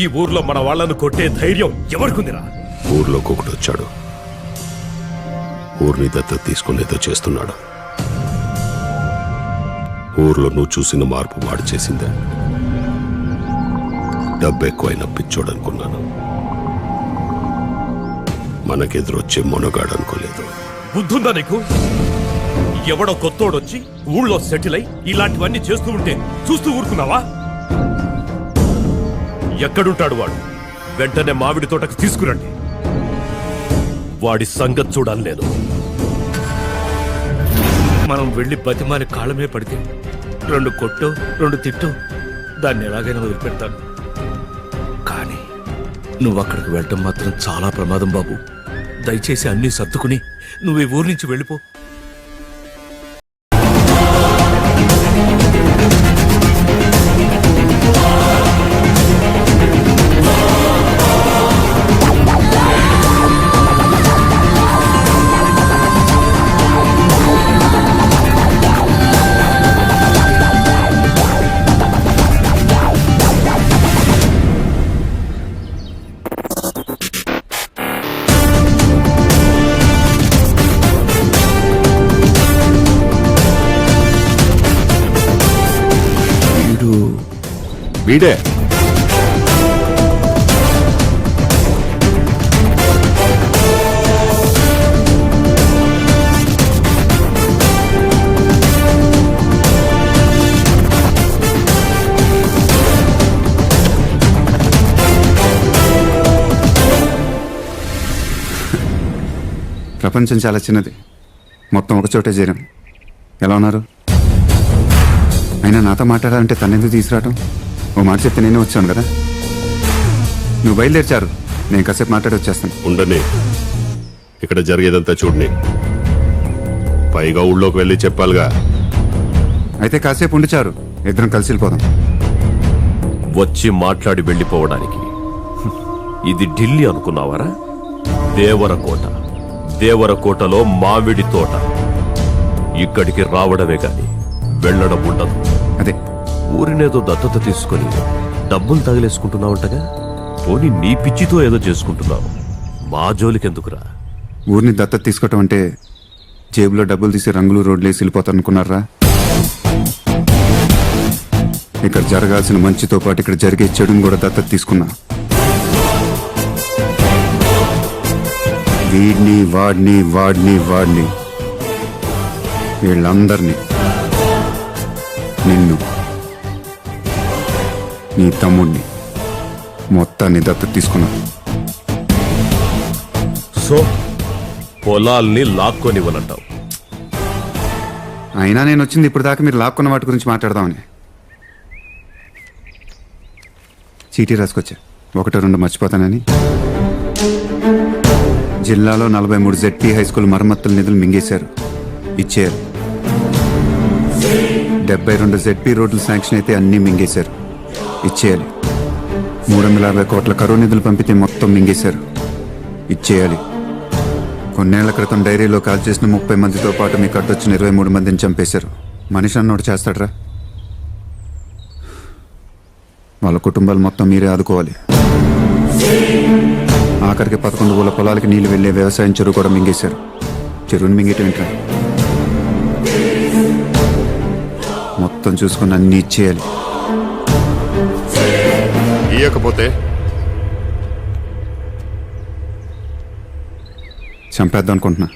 ఈ ఊర్లో మన వాళ్ళను కొట్టే ధైర్యం ఎవరికుందిరా? ఊర్లోకి ఒకడు వచ్చాడు. ఊరిని దత్తత తీసుకునేదో చేస్తున్నాడు. ఊర్లో నువ్వు చూసిన మార్పు వాడు చేసిందే. డబ్బు ఎక్కువైనా పిచ్చోడనుకున్నాను. మనకెదురొచ్చే మొనగాడు అనుకోలేదు. బుద్ధుందా నీకు? ఎవడో కొత్తోడొచ్చి ఊళ్ళో సెటిల్ అయి ఇలాంటివన్నీ చేస్తూ ఉంటే చూస్తూ ఊరుకున్నావా? ఎక్కడుంటాడు వాడు? వెంటనే మామిడి తోటకు తీసుకురండి. వాడి సంగతి చూడాలి నేను. మనం వెళ్ళి బతిమాలి కాళ్ళమే పడితే 2 కొట్టు 2 తిట్టు దాన్ని ఎలాగైనా వదిలిపెడతాను. కానీ నువ్వు అక్కడికి వెళ్ళటం మాత్రం చాలా ప్రమాదం బాబు. దయచేసి అన్నీ సర్దుకుని నువ్వు ఈ ఊరి నుంచి వెళ్ళిపో. వీడే ప్రపంచం చాలా చిన్నది. మొత్తం ఒక చోటే చేరాం. ఎలా ఉన్నారు? అయినా నాతో మాట్లాడాలంటే తనెందుకు తీసుకురావటం? ఓ మాట చెప్తే నేనే వచ్చాను కదా. నువ్వు బయలుదేర్చారు, నేను కాసేపు మాట్లాడి వచ్చేస్తాను. ఉండని, ఇక్కడ జరిగేదంతా చూడని. పైగా ఊళ్ళోకి వెళ్ళి చెప్పాలిగా. అయితే కాసేపు ఉండిచారు, ఇద్దరం కలిసి వెళ్ళిపోదాం. వచ్చి మాట్లాడి వెళ్ళిపోవడానికి ఇది ఢిల్లీ అనుకున్నావారా? దేవరకోట. దేవరకోటలో మామిడి తోట. ఇక్కడికి రావడమే గాని వెళ్ళడం ఉండదు. అదే ఊరినేదో దత్తత తీసుకొని డబ్బులు తగిలేసుకుంటున్నావుంటగా. పోనీ నీ పిచ్చితో ఏదో చేసుకుంటున్నావు. మా జోలికెందుకురా? ఊరిని దత్తత తీసుకోవటం అంటే జేబులో డబ్బులు తీసి రంగులు రోడ్లు వేసి వెళ్ళిపోతారు అనుకున్నారా? ఇక్కడ జరగాల్సిన మంచితో పాటు ఇక్కడ జరిగే చెడుని కూడా దత్తత తీసుకున్నా. వీడిని వాడిని వాడిని వాడిని వీళ్ళందరినీ, నిన్ను, నీ తమ్ముడిని మొత్తాన్ని దత్తత తీసుకున్నాను. సో పొలాల్ని లాక్కొనివ్వనంటావు? అయినా నేను వచ్చింది ఇప్పుడు దాకా మీరు లాక్కున్న వాటి గురించి మాట్లాడదామని. చీటీ రాసుకొచ్చా, 1-2 మర్చిపోతానని. జిల్లాలో 43 ZP హై స్కూల్ మరమ్మతుల నిధులు మింగేశారు, ఇచ్చేయాలి. 72 ZP రోడ్లు శాంక్షన్ అయితే అన్నీ మింగేశారు, ఇచ్చేయాలి. 350 కోట్ల కరువు నిధులు పంపితే మొత్తం మింగేశారు, ఇచ్చేయాలి. కొన్నేళ్ల క్రితం డైరీలో కాల్ చేసిన 30 మందితో పాటు మీకు అడ్డొచ్చిన 23 మందిని చంపేశారు. మనిషి అన్నోడు చేస్తాడ్రా? వాళ్ళ కుటుంబాలు మొత్తం మీరే ఆదుకోవాలి. ఆఖరికి 11 ఊళ్ళ పొలాలకి నీళ్లు వెళ్లే వ్యవసాయం చెరువు కూడా మింగేశారు. చెరువుని మింగేయటం ఏంట్రా? మొత్తం చూసుకుని అన్ని ఇచ్చేయాలి. ఇయ్యకపోతే చంపేద్దాం అనుకుంటున్నా.